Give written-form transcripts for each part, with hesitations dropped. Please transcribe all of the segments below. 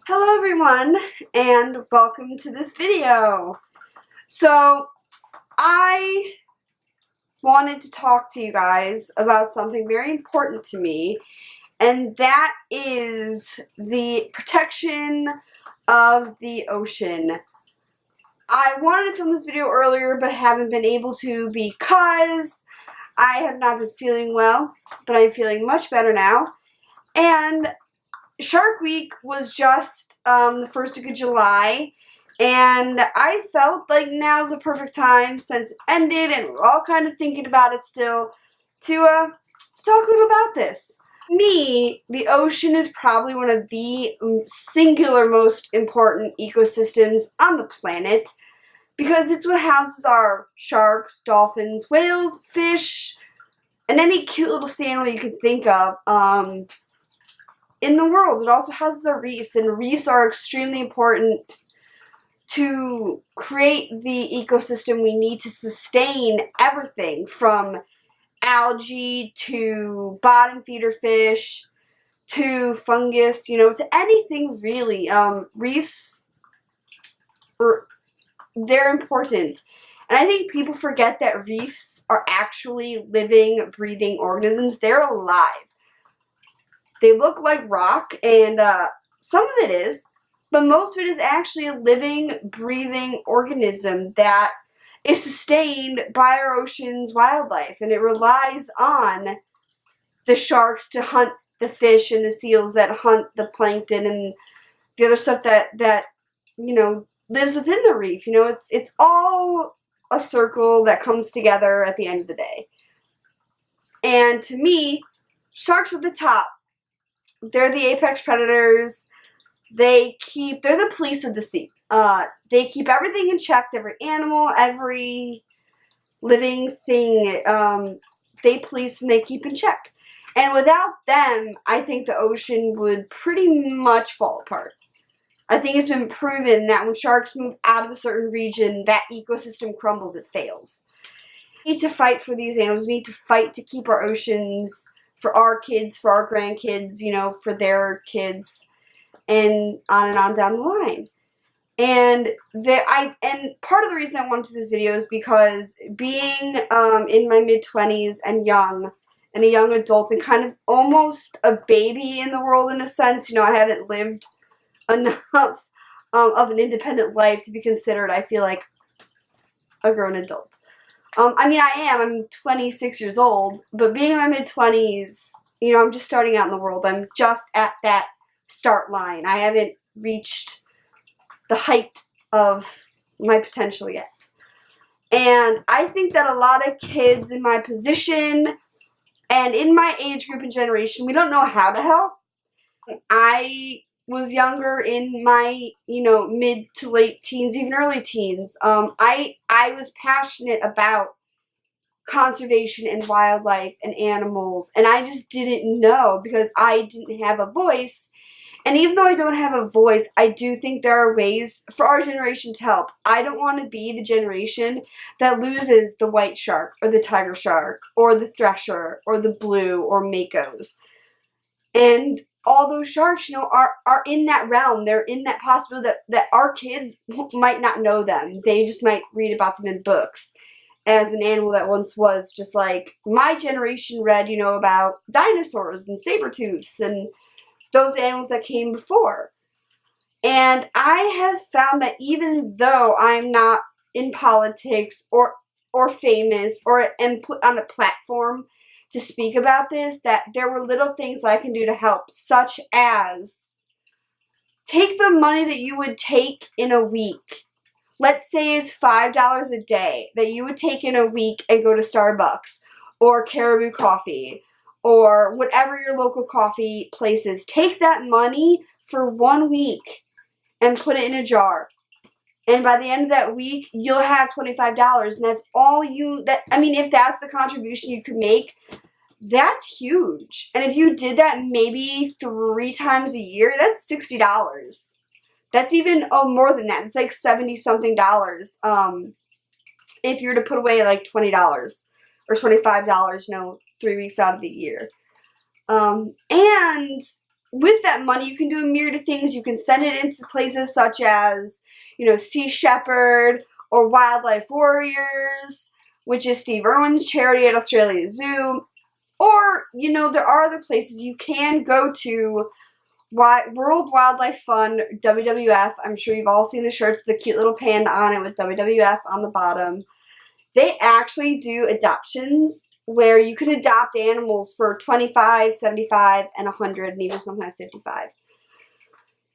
Hello everyone, and welcome to this video. So, I wanted to talk to you guys about something very important to me, and that is the protection of the ocean. I wanted to film this video earlier, but haven't been able to because I have not been feeling well, but I'm feeling much better now. And Shark Week was just the 1st week of July, and I felt like now's the perfect time since it ended and we're all kind of thinking about it still to talk a little about this. Me, the ocean is probably one of the singular most important ecosystems on the planet because it's what houses our sharks, dolphins, whales, fish, and any cute little sea animal you can think of. In the world. It also houses our reefs, and reefs are extremely important to create the ecosystem we need to sustain everything from algae to bottom feeder fish to fungus, to anything really. Reefs, they're important. And I think people forget that reefs are actually living, breathing organisms. They're alive. They look like rock, and some of it is, but most of it is actually a living, breathing organism that is sustained by our ocean's wildlife, and it relies on the sharks to hunt the fish and the seals that hunt the plankton and the other stuff that lives within the reef. It's all a circle that comes together at the end of the day. And to me, sharks are the top. They're the apex predators. They're the police of the sea. They keep everything in check, every animal, every living thing. They police and they keep in check. And without them, I think the ocean would pretty much fall apart. I think it's been proven that when sharks move out of a certain region, that ecosystem crumbles, it fails. We need to fight for these animals. We need to fight to keep our oceans for our kids, for our grandkids, for their kids, and on down the line. And part of the reason I wanted to do this video is because being in my mid-20s and a young adult and kind of almost a baby in the world in a sense, I haven't lived enough of an independent life to be considered, I feel like, a grown adult. I'm 26 years old, but being in my mid-20s, I'm just starting out in the world. I'm just at that start line. I haven't reached the height of my potential yet. And I think that a lot of kids in my position and in my age group and generation, we don't know how to help. I was younger in my, mid to late teens, even early teens. I was passionate about conservation and wildlife and animals, and I just didn't know because I didn't have a voice. And even though I don't have a voice, I do think there are ways for our generation to help. I don't want to be the generation that loses the white shark or the tiger shark or the thresher or the blue or makos. And all those sharks, are in that realm. They're in that possibility that our kids might not know them. They just might read about them in books as an animal that once was, just like my generation read, about dinosaurs and saber-tooths and those animals that came before. And I have found that even though I'm not in politics or famous or am put on a platform to speak about this, that there were little things I can do to help, such as take the money that you would take in a week. Let's say it's $5 a day that you would take in a week and go to Starbucks or Caribou Coffee or whatever your local coffee place is. Take that money for 1 week and put it in a jar. And by the end of that week, you'll have $25, and that's all if that's the contribution you could make, that's huge. And if you did that maybe 3 times a year, that's $60. That's even more than that. It's like $70-something. If you're to put away like $20 or $25, 3 weeks out of the year. And with that money, you can do a myriad of things. You can send it into places such as, Sea Shepherd or Wildlife Warriors, which is Steve Irwin's charity at Australia Zoo. Or, there are other places you can go to. World Wildlife Fund, WWF. I'm sure you've all seen the shirts with the cute little panda on it with WWF on the bottom. They actually do adoptions where you can adopt animals for $25, $75, and $100, and even sometimes $55.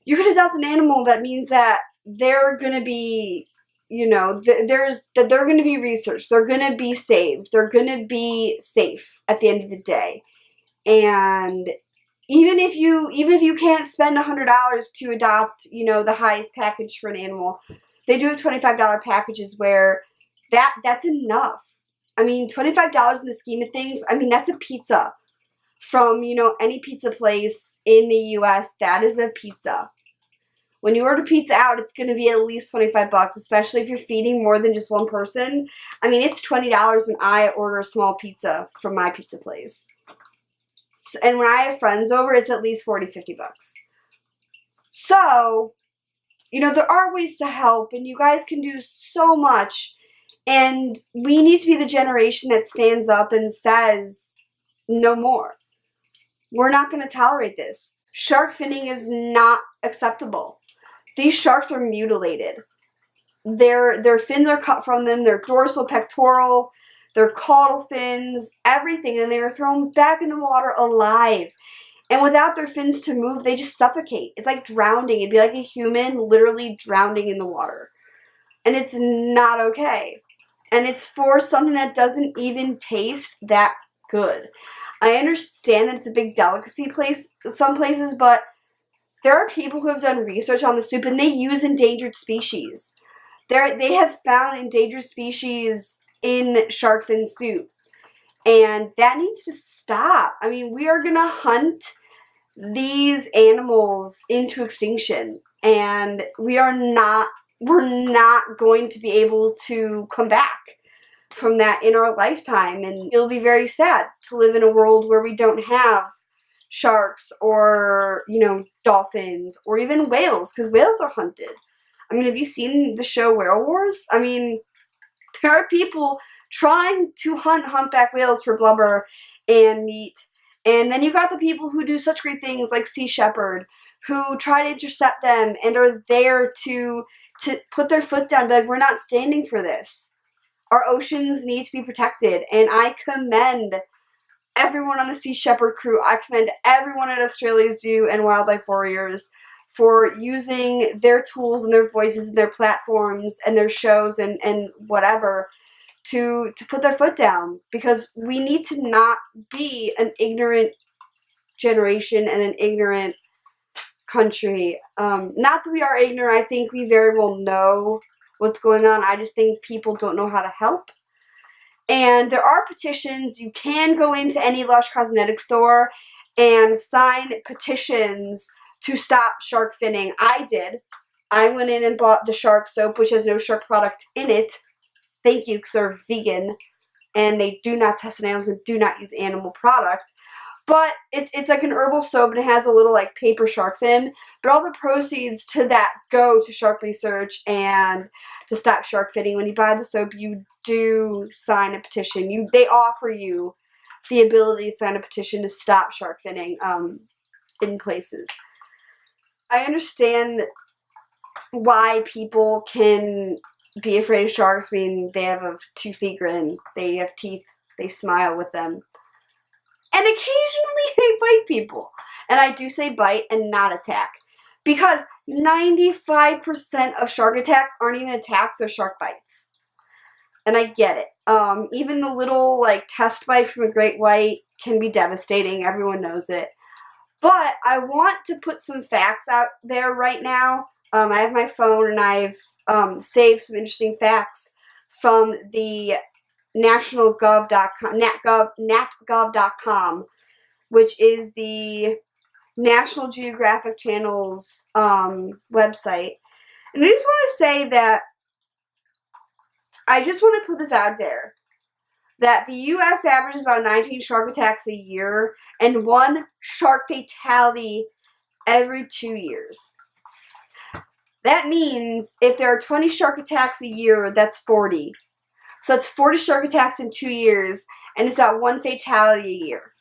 You can adopt an animal that means that they're going to be, they're going to be researched. They're going to be saved. They're going to be safe at the end of the day. And even if you can't spend $100 to adopt, the highest package for an animal, they do have $25 packages where that's enough. I mean, $25 in the scheme of things, that's a pizza from, any pizza place in the U.S. That is a pizza. When you order pizza out, it's going to be at least $25, especially if you're feeding more than just one person. It's $20 when I order a small pizza from my pizza place. And when I have friends over, it's at least $40, $50. So, there are ways to help, and you guys can do so much. And we need to be the generation that stands up and says, no more. We're not going to tolerate this. Shark finning is not acceptable. These sharks are mutilated. Their fins are cut from them, their dorsal, pectoral, their caudal fins, everything, and they are thrown back in the water alive. And without their fins to move, they just suffocate. It's like drowning. It'd be like a human literally drowning in the water. And it's not okay. And it's for something that doesn't even taste that good. I understand that it's a big delicacy some places, but there are people who have done research on the soup, and they use endangered species. They have found endangered species in shark fin soup. And that needs to stop. We are going to hunt these animals into extinction. And we're not going to be able to come back from that in our lifetime. And it'll be very sad to live in a world where we don't have sharks or, dolphins or even whales, because whales are hunted. Have you seen the show Whale Wars? There are people trying to hunt humpback whales for blubber and meat. And then you got the people who do such great things like Sea Shepherd, who try to intercept them and are there to put their foot down and be like, we're not standing for this. Our oceans need to be protected. And I commend everyone on the Sea Shepherd crew. I commend everyone at Australia Zoo and Wildlife Warriors for using their tools and their voices and their platforms and their shows and whatever to put their foot down, because we need to not be an ignorant generation and an ignorant country. Not that we are ignorant. I think we very well know what's going on. I just think people don't know how to help. And there are petitions. You can go into any Lush Cosmetics store and sign petitions to stop shark finning. I did. I went in and bought the shark soap, which has no shark product in it. Thank you, because they're vegan. And they do not test on animals and do not use animal product. But it's like an herbal soap, and it has a little like paper shark fin. But all the proceeds to that go to shark research and to stop shark finning. When you buy the soap, you do sign a petition. They offer you the ability to sign a petition to stop shark finning in places. I understand why people can be afraid of sharks. They have a toothy grin. They have teeth. They smile with them. And occasionally they bite people. And I do say bite and not attack. Because 95% of shark attacks aren't even attacks, they're shark bites. And I get it. Even the little test bite from a great white can be devastating. Everyone knows it. But I want to put some facts out there right now. I have my phone and I've saved some interesting facts from the natgov.com, which is the National Geographic Channel's website. And I just want to say that I just want to put this out there, that the U.S. averages about 19 shark attacks a year, and 1 shark fatality every 2 years. That means if there are 20 shark attacks a year, that's 40. So that's 40 shark attacks in 2 years, and it's about 1 fatality a year.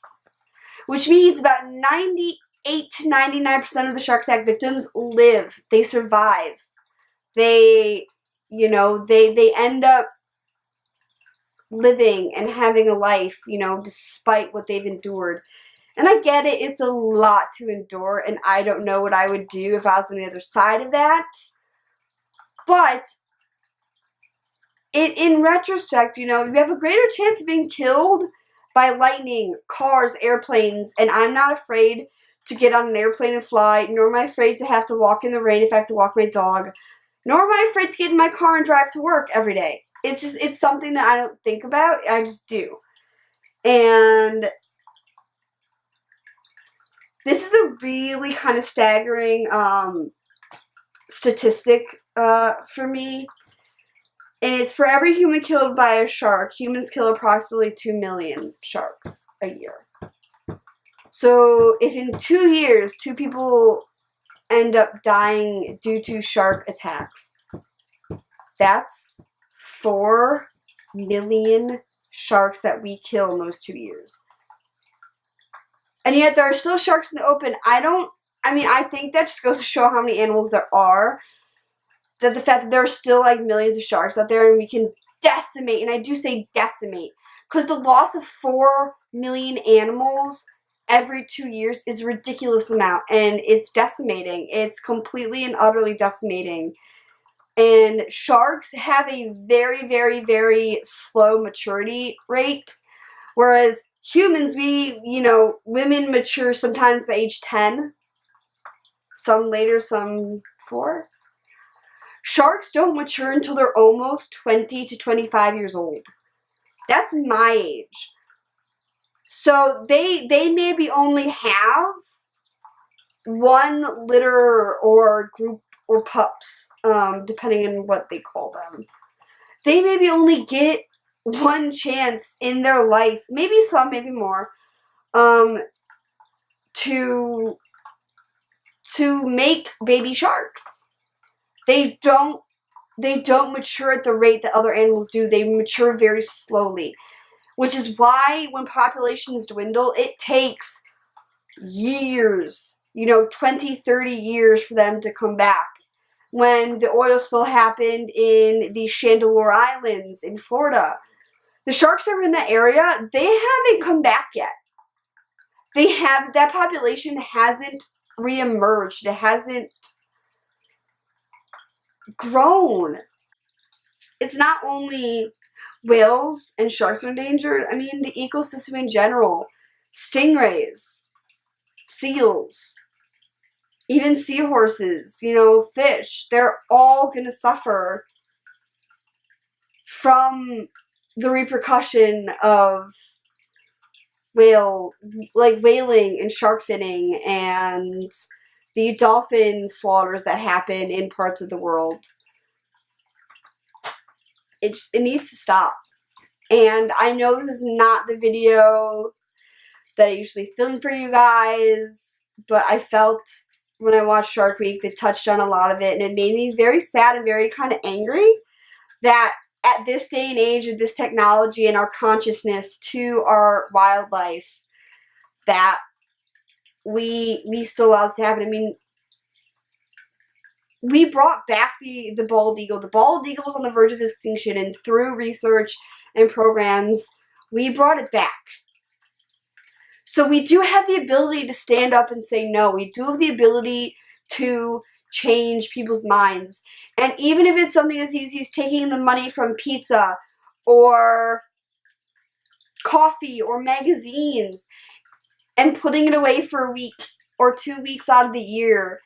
Which means about 98 to 99% of the shark attack victims live. They survive. They end up living and having a life, despite what they've endured. And I get it, it's a lot to endure, and I don't know what I would do if I was on the other side of that. But in retrospect, you have a greater chance of being killed by lightning, cars, airplanes, and I'm not afraid to get on an airplane and fly, nor am I afraid to have to walk in the rain if I have to walk my dog, nor am I afraid to get in my car and drive to work every day. It's something that I don't think about, I just do. And this is a really kind of staggering statistic for me. And it's for every human killed by a shark, humans kill approximately 2 million sharks a year. So if in 2 years, 2 people end up dying due to shark attacks, that's 4 million sharks that we kill in those 2 years. And yet there are still sharks in the open. I think that just goes to show how many animals there are. That the fact that there are still like millions of sharks out there and we can decimate, and I do say decimate, because the loss of 4 million animals every 2 years is a ridiculous amount, and it's decimating. It's completely and utterly decimating. And sharks have a very, very, very slow maturity rate, whereas humans, women mature sometimes by age 10, some later, some 4. Sharks don't mature until they're almost 20 to 25 years old. That's my age. So they maybe only have 1 litter or group or pups, depending on what they call them. They maybe only get 1 chance in their life, maybe some, maybe more, to make baby sharks. They don't mature at the rate that other animals do. They mature very slowly, which is why when populations dwindle, it takes years, 20, 30 years for them to come back. When the oil spill happened in the Chandeleur Islands in Florida, the sharks that were in that area, they haven't come back yet. That population hasn't reemerged. It hasn't grown. It's not only whales and sharks are endangered. I mean, the ecosystem in general. Stingrays, seals, even seahorses, fish. They're all going to suffer from the repercussion of whaling and shark finning and the dolphin slaughters that happen in parts of the world. It needs to stop. And I know this is not the video that I usually film for you guys, but I felt when I watched Shark Week, they touched on a lot of it, and it made me very sad and very kind of angry that at this day and age of this technology and our consciousness to our wildlife, that we still allow this to happen. I mean, we brought back the bald eagle. The bald eagle was on the verge of extinction, and through research and programs, we brought it back. So we do have the ability to stand up and say no. We do have the ability to change people's minds. And even if it's something as easy as taking the money from pizza or coffee or magazines and putting it away for a week or 2 weeks out of the year,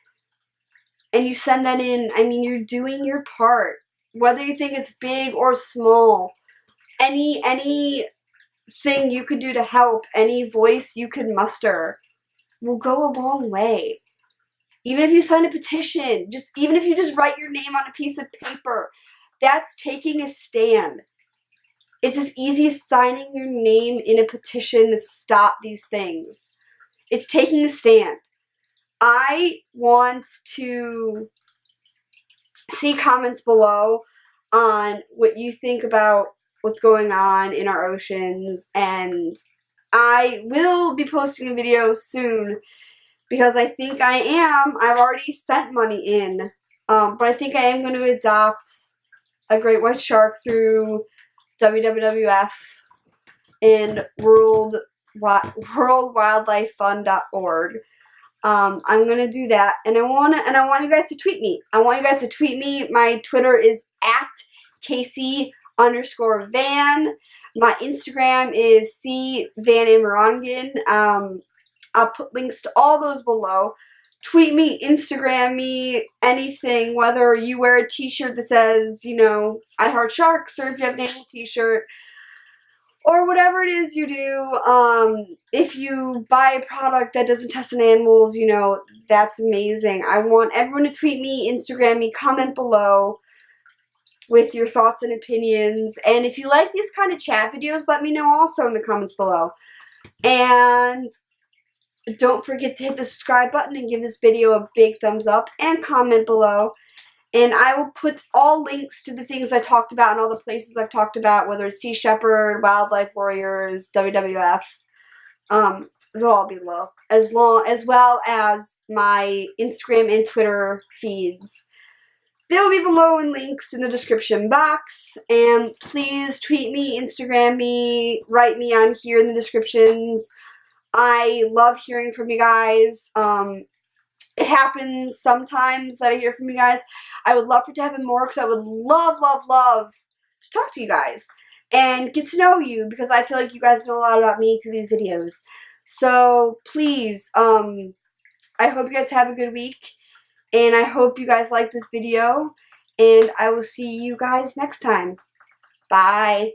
and you send that in, I mean, you're doing your part. Whether you think it's big or small, any thing you could do to help, any voice you could muster will go a long way. Even if you sign a petition, even if you just write your name on a piece of paper, that's taking a stand. It's as easy as signing your name in a petition to stop these things. It's taking a stand. I want to see comments below on what you think about what's going on in our oceans, and I will be posting a video soon because I think I've already sent money in, but I think I am going to adopt a great white shark through WWF and worldwildlifefund.org. I'm gonna do that, and I want you guys to tweet me. My Twitter is @Casey_Van. My Instagram is cvanandmorongan. I'll put links to all those below. Tweet me, Instagram me, anything, whether you wear a t-shirt that says, you know, I heart sharks, or if you have an animal t-shirt, or whatever it is you do. If you buy a product that doesn't test on animals, you know, that's amazing. I want everyone to tweet me, Instagram me, comment below with your thoughts and opinions. And if you like these kind of chat videos, let me know also in the comments below. And don't forget to hit the subscribe button and give this video a big thumbs up and comment below. And I will put all links to the things I talked about and all the places I've talked about, whether it's Sea Shepherd, Wildlife Warriors, WWF. They'll all be below, as well as my Instagram and Twitter feeds. They'll be below in links in the description box. And please tweet me, Instagram me, write me on here in the descriptions. I love hearing from you guys. It happens sometimes that I hear from you guys. I would love for it to happen more because I would love to talk to you guys and get to know you, because I feel like you guys know a lot about me through these videos. So please, I hope you guys have a good week, and I hope you guys like this video, and I will see you guys next time. Bye.